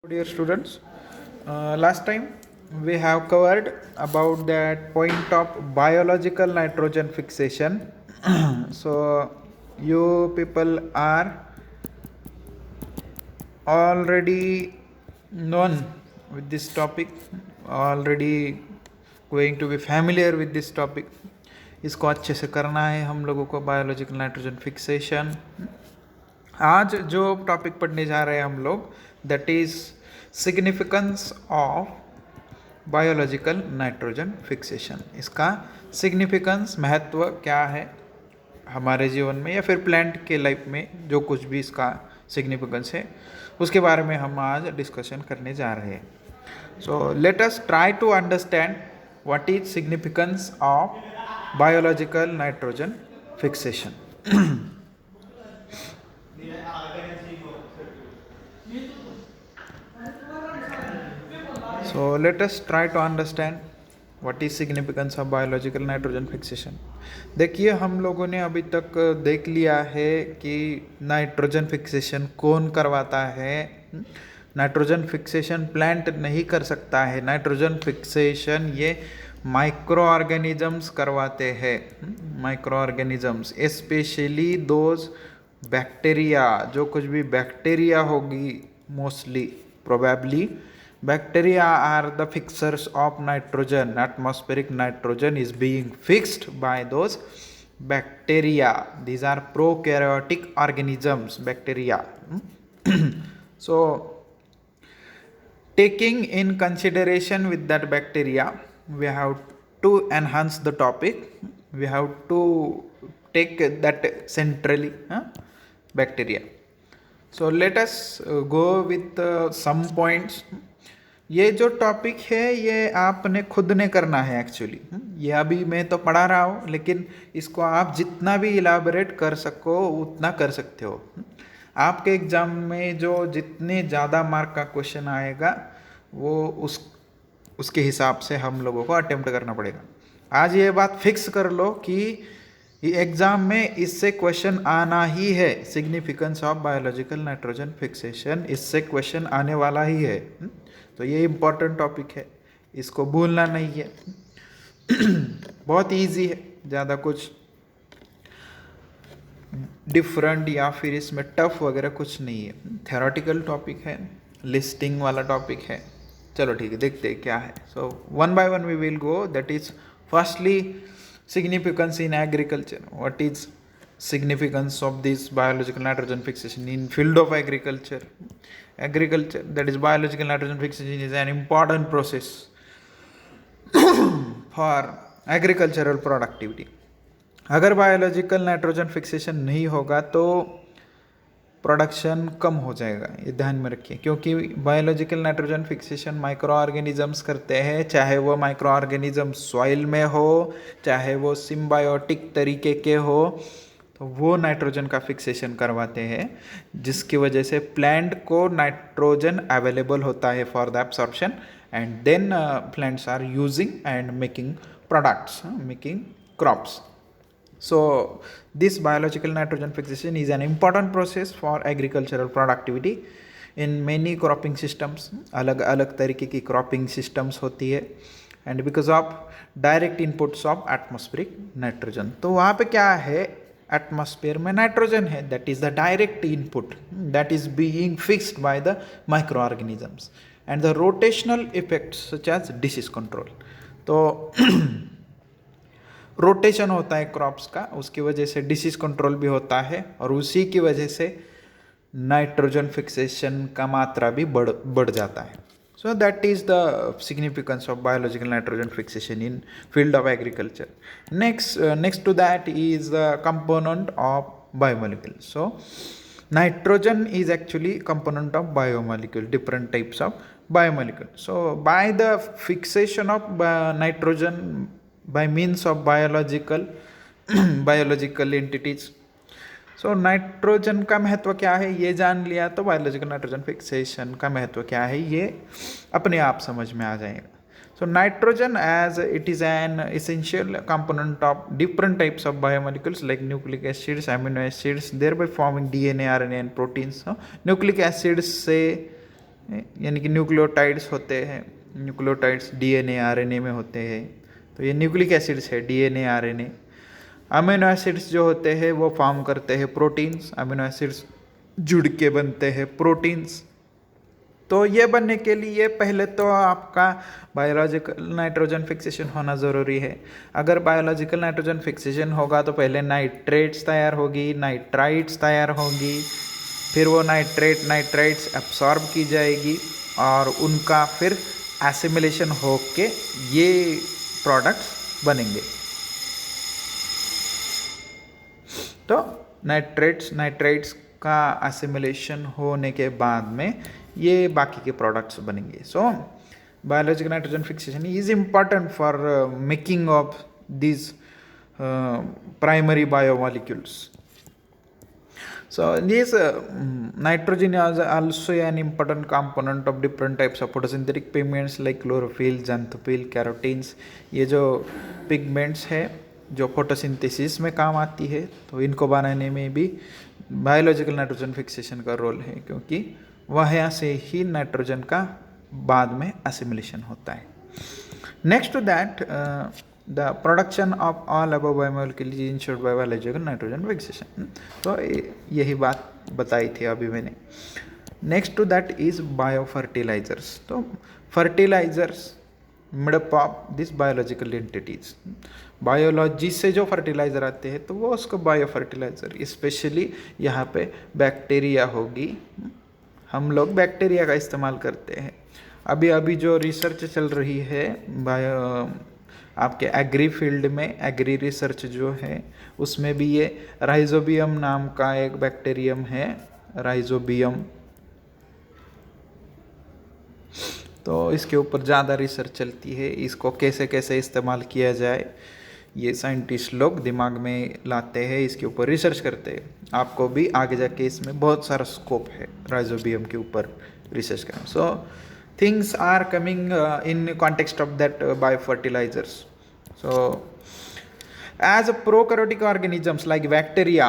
Dear students, last time we have covered about that point of biological nitrogen fixation. So you people are already known with this topic, already going to be familiar with this topic. इसको अच्छे से करना है हम लोगों को biological nitrogen fixation. आज जो टॉपिक पढ़ने जा रहे हैं हम लोग, that is significance of biological nitrogen fixation. इसका सिग्निफिकेंस, महत्व क्या है हमारे जीवन में या फिर प्लांट के लाइफ में, जो कुछ भी इसका सिग्निफिकेंस है उसके बारे में हम आज डिस्कशन करने जा रहे हैं. So let us try to understand what is significance of biological nitrogen fixation. So let us try to understand what is significance of biological nitrogen fixation. देखिए, हम लोगों ने अभी तक देख लिया है कि नाइट्रोजन फिक्सेशन कौन करवाता है. नाइट्रोजन फिक्सेशन प्लांट नहीं कर सकता है. नाइट्रोजन फिक्सेशन ये माइक्रो ऑर्गेनिजम्स करवाते हैं. Micro organisms, specially those bacteria, जो कुछ भी बैक्टीरिया होगी, mostly probably bacteria are the fixers of nitrogen. Atmospheric nitrogen is being fixed by those bacteria. These are prokaryotic organisms, bacteria. So taking in consideration with that bacteria, we have to enhance the topic. We have to take that centrally, bacteria. So let us go with some points. ये जो topic है ये आपने खुद ने करना है actually. ये अभी मैं तो पढ़ा रहा हूँ, लेकिन इसको आप जितना भी इलाबोरेट कर सको उतना कर सकते हो. आपके एग्जाम में जो जितने ज़्यादा मार्क का क्वेश्चन आएगा वो उसके हिसाब से हम लोगों को अटेम्प्ट करना पड़ेगा. आज ये बात फिक्स कर लो कि एग्जाम में इससे क्वेश्चन आना ही है. Significance of biological nitrogen fixation, इससे क्वेश्चन आने वाला ही है. तो ये इम्पॉर्टेंट टॉपिक है, इसको भूलना नहीं है. बहुत इजी है, ज़्यादा कुछ डिफरेंट या फिर इसमें टफ वगैरह कुछ नहीं है. थ्योरेटिकल टॉपिक है, लिस्टिंग वाला टॉपिक है. चलो ठीक है, देखते हैं क्या है. So one by one we will go. That is firstly significance in agriculture. What is significance of this biological nitrogen fixation in field of agriculture? Agriculture, that is biological nitrogen fixation, is an important process for agricultural productivity. अगर biological nitrogen fixation नहीं होगा तो production कम हो जाएगा. ये ध्यान में रखिए, क्योंकि biological nitrogen fixation micro organisms करते हैं. चाहे वो माइक्रो ऑर्गेनिज्म सॉइल में हो, चाहे वो सिम्बायोटिक तरीके के हो, तो वो नाइट्रोजन का फिक्सेशन करवाते हैं, जिसकी वजह से प्लांट को नाइट्रोजन अवेलेबल होता है for the absorption, and then plants are using and making products, making crops. So this biological nitrogen fixation is an important process for agricultural productivity in many cropping systems. अलग अलग तरीके की cropping systems होती है, and because of direct inputs of atmospheric nitrogen. तो वहाँ पे क्या है, एटमॉस्फेयर में नाइट्रोजन है, that is the direct input that is being fixed by the micro organisms, and the rotational effects such as disease control. तो rotation होता है क्रॉप्स का, उसकी वजह से डिसीज कंट्रोल भी होता है, और उसी की वजह से नाइट्रोजन फिक्सेशन का मात्रा भी बढ़ जाता है. So that is the significance of biological nitrogen fixation in field of agriculture. Next to that is the component of biomolecule. So nitrogen is actually component of biomolecule, different types of biomolecule. So by the fixation of nitrogen by means of biological entities. So nitrogen का महत्व क्या है ये जान लिया, तो biological nitrogen fixation का महत्व क्या है ये अपने आप समझ में आ जाएगा. So nitrogen as it is an essential component of different types of biomolecules like nucleic acids, amino acids, thereby forming DNA, RNA and proteins. Nucleic acids से यानी कि न्यूक्लियोटाइड्स होते हैं, न्यूक्लियोटाइड्स डीएनए आरएनए में होते हैं, तो ये न्यूक्लिक एसिड्स है डीएनए आरएनए। अमीनो एसिड्स जो होते हैं वो फॉर्म करते हैं प्रोटीन्स, अमीनो एसिड्स जुड़ के बनते हैं प्रोटीन्स। तो ये बनने के लिए पहले तो आपका बायोलॉजिकल नाइट्रोजन फिक्सेशन होना ज़रूरी है। अगर बायोलॉजिकल नाइट्रोजन फिक्सेशन होगा तो पहले नाइट्रेट्स तैयार होगी, नाइट्राइट्स तैयार होगी, फिर वो नाइट्राइट्स एब्सॉर्ब की जाएगी और उनका फिर एसिमिलेशन होके ये प्रोडक्ट्स बनेंगे। तो नाइट्राइट्स का एसिमिलेशन होने के बाद में ये बाकी के प्रोडक्ट्स बनेंगे। So biological nitrogen fixation is important for making of these primary biomolecules. So this nitrogen is also an important component of different types of photosynthetic pigments like chlorophyll, xanthophyll, carotenes. ये जो pigments है जो photosynthesis में काम आती है, तो इनको बनाने में भी बायोलॉजिकल नाइट्रोजन फिक्सेशन का रोल है, क्योंकि वहाँ से ही नाइट्रोजन का बाद में असिमिलेशन होता है। Next to that the production of all above biomolecules is insured by biological nitrogen fixation. तो यही बात बताई थी अभी मैंने। Next to that is bio fertilisers. तो fertilisers made up of this biological entities, biology से जो फर्टिलाइज़र आते हैं तो वो उसको बायो फर्टिलाइज़र, स्पेशली यहाँ पे बैक्टीरिया होगी, हम लोग बैक्टीरिया का इस्तेमाल करते हैं। अभी जो रिसर्च चल रही है बायो आपके एग्री फील्ड में, एग्री रिसर्च जो है उसमें भी ये राइजोबियम नाम का एक बैक्टीरियम है, राइजोबियम, तो इसके ऊपर ज़्यादा रिसर्च चलती है। इसको कैसे कैसे इस्तेमाल किया जाए ये साइंटिस्ट लोग दिमाग में लाते हैं, इसके ऊपर रिसर्च करते हैं। आपको भी आगे जाके इसमें बहुत सारा स्कोप है राइजोबियम के ऊपर रिसर्च करना। So things are coming in context of that bio fertilisers. So as a prokaryotic organisms like bacteria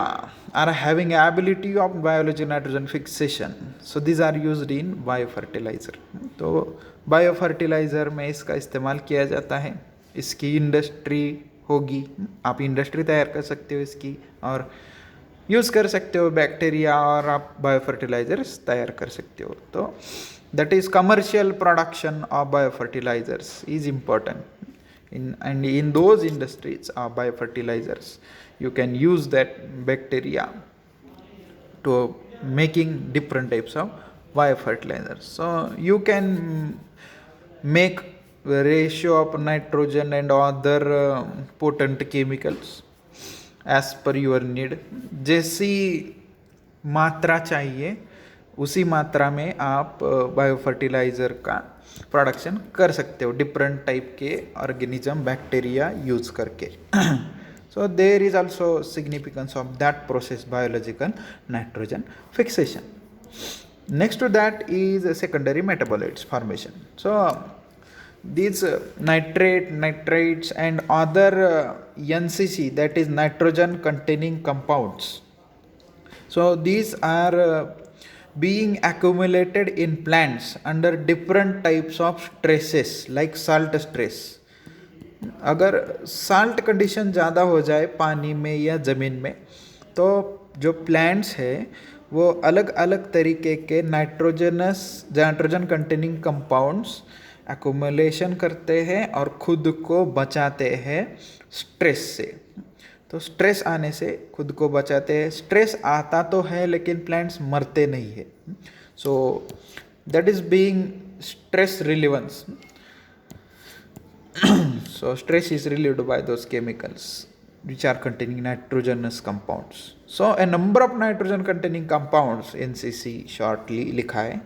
are having ability of biological nitrogen fixation, so these are used in biofertilizer. तो biofertiliser में इसका इस्तेमाल किया जाता है। इसकी industry होगी, आप इंडस्ट्री तैयार कर सकते हो इसकी और यूज़ कर सकते हो बैक्टीरिया, और आप बायोफर्टिलाइजर्स तैयार कर सकते हो। तो that is commercial production of biofertilisers is important. In those industries of biofertilizers, you can use that bacteria to making different types of biofertilizers. So you can make the ratio of nitrogen and other potent chemicals as per your need. जैसी मात्रा चाहिए उसी मात्रा में आप biofertiliser का production कर सकते हो डिफरेंट टाइप के ऑर्गेनिज्म बैक्टीरिया यूज़ करके। So there is also significance of that process biological nitrogen fixation. Next to that is secondary metabolites formation. So these nitrates and other NCC, that is nitrogen containing compounds, so these are being accumulated in plants under different types of stresses like salt stress. अगर salt condition ज़्यादा हो जाए पानी में या ज़मीन में, तो जो प्लांट्स है वो अलग अलग तरीके के नाइट्रोजन कंटेनिंग कंपाउंड्स एक्युमुलेशन करते हैं और खुद को बचाते हैं स्ट्रेस से। तो स्ट्रेस आने से खुद को बचाते हैं। स्ट्रेस आता तो है लेकिन प्लांट्स मरते नहीं है। So that is being stress relevance. So stress is relieved by those chemicals which are containing nitrogenous compounds. So a number of nitrogen containing compounds, NCC shortly लिखा है,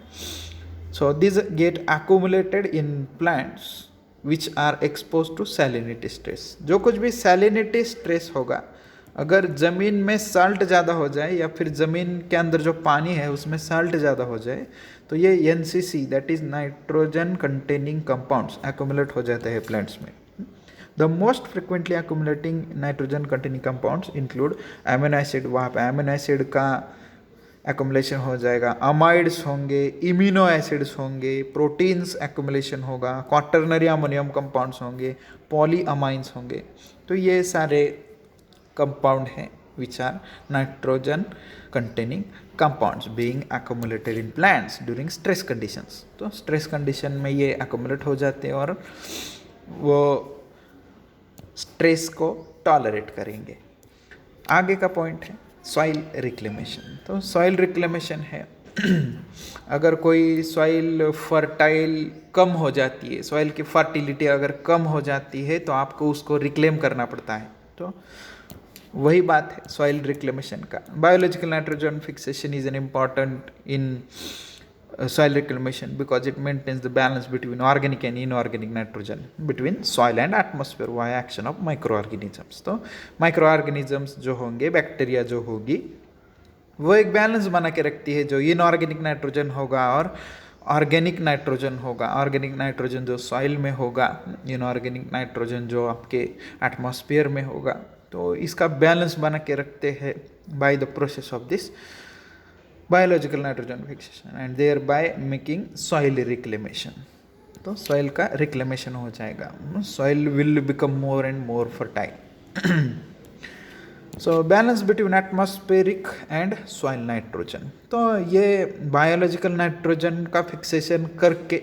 so these get accumulated in plants which are exposed to salinity stress. जो कुछ भी salinity stress होगा, अगर ज़मीन में salt ज़्यादा हो जाए या फिर ज़मीन के अंदर जो पानी है उसमें साल्ट ज़्यादा हो जाए, तो ये NCC that is nitrogen containing compounds accumulate हो जाते हैं प्लांट्स में। The most frequently accumulating nitrogen containing compounds include amino acid। वहाँ पे amino acid का एक्युमुलेशन हो जाएगा, अमाइड्स होंगे, इम्यूनो एसिड्स होंगे, प्रोटीन्स एक्युमुलेशन होगा, क्वाटर्नरी अमोनियम कंपाउंड्स होंगे, पॉलीअमाइंस होंगे। तो ये सारे कंपाउंड हैं which are nitrogen containing compounds being accumulated in plants during stress conditions. तो स्ट्रेस कंडीशन में ये एक्युमुलेट हो जाते हैं और वो स्ट्रेस को टॉलरेट करेंगे। आगे का पॉइंट है सॉइल रिक्लेमेशन। तो सॉइल रिक्लेमेशन है अगर कोई सॉइल फर्टाइल कम हो जाती है, सॉइल की फर्टिलिटी अगर कम हो जाती है तो आपको उसको रिक्लेम करना पड़ता है। तो वही बात है सॉइल रिक्लेमेशन का। Biological nitrogen fixation is an important in soil reclamation because it maintains the balance between organic and inorganic nitrogen between soil and atmosphere via action of microorganisms। तो microorganisms जो होंगे, बैक्टीरिया जो होगी, वो एक balance बना के रखती है। जो इनऑर्गेनिक नाइट्रोजन होगा और ऑर्गेनिक नाइट्रोजन होगा, ऑर्गेनिक नाइट्रोजन जो सॉइल में होगा, इनऑर्गेनिक नाइट्रोजन जो आपके एटमॉस्फेयर में होगा, तो इसका बैलेंस बना के रखते हैं by the process of this biological nitrogen fixation and thereby making soil reclamation. तो सॉइल का रिक्लेमेशन हो जाएगा, soil will become more and more fertile. So balance between atmospheric and soil nitrogen. तो ये बायोलॉजिकल नाइट्रोजन का fixation करके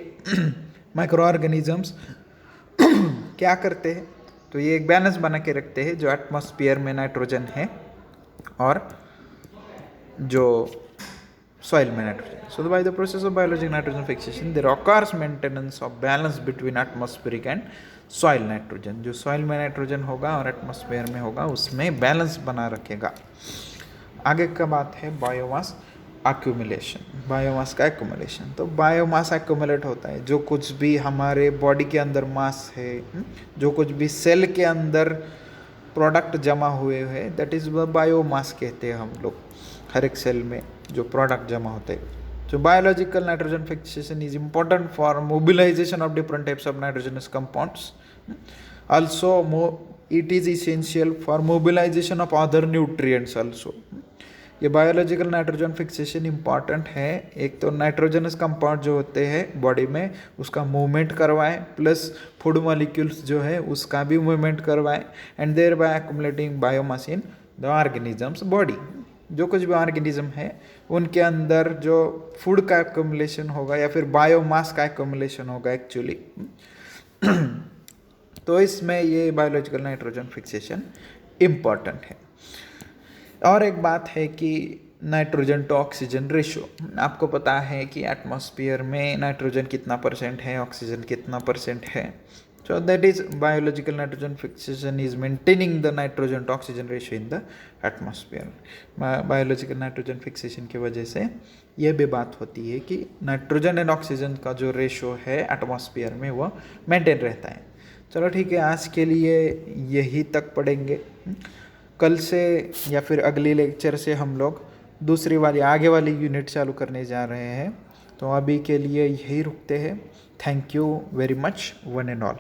micro organisms क्या करते हैं, तो ये एक बैलेंस बना के रखते हैं जो एटमॉस्फेयर में नाइट्रोजन है और जो soil में nitrogen. so by the process of biological nitrogen fixation there occurs maintenance of balance between atmospheric and soil nitrogen। जो soil में नाइट्रोजन होगा और एटमॉस्फेयर में होगा उसमें बैलेंस बना रखेगा। आगे का बात है बायोमास एक्यूमुलेशन, बायोमास का एक्यूमुलेशन। तो बायोमास एक्यूमुलेट होता है, जो कुछ भी हमारे बॉडी के अंदर मास है, जो कुछ भी सेल के अंदर प्रोडक्ट जमा हुए हैं, दैट इज बायोमास कहते हैं हम लोग। हर एक सेल में जो प्रोडक्ट जमा होते हैं। तो biological nitrogen fixation is important for mobilisation of different types of nitrogenous compounds. Also it is essential for mobilisation of other nutrients also. ये बायोलॉजिकल नाइट्रोजन फिक्सेशन इम्पॉर्टेंट है, एक तो नाइट्रोजनस कंपाउंड जो होते हैं बॉडी में उसका मूवमेंट करवाएं, प्लस फूड मॉलिक्यूल्स जो है उसका भी मूवमेंट करवाएं, and thereby accumulating biomass in the organism's body. जो कुछ भी ऑर्गेनिज्म है उनके अंदर जो फूड का एक्युमुलेशन होगा या फिर बायोमास का एक्युमुलेशन होगा एक्चुअली, तो इसमें ये बायोलॉजिकल नाइट्रोजन फिक्सेशन इम्पॉर्टेंट है। और एक बात है कि नाइट्रोजन टू ऑक्सीजन रेशो, आपको पता है कि एटमॉस्फेयर में नाइट्रोजन कितना परसेंट है, ऑक्सीजन कितना परसेंट है। So that is biological nitrogen fixation is maintaining the nitrogen to oxygen ratio in the atmosphere। Biological nitrogen fixation की वजह से ये भी बात होती है कि नाइट्रोजन एंड ऑक्सीजन का जो रेशो है एटमॉस्फेयर में वो मेंटेन रहता है। चलो ठीक है, आज के लिए यही तक पढ़ेंगे। कल से या फिर अगले लेक्चर से हम लोग दूसरी वाली आगे वाली यूनिट चालू करने जा रहे हैं। तो अभी के लिए यही रुकते हैं। Thank you very much one and all.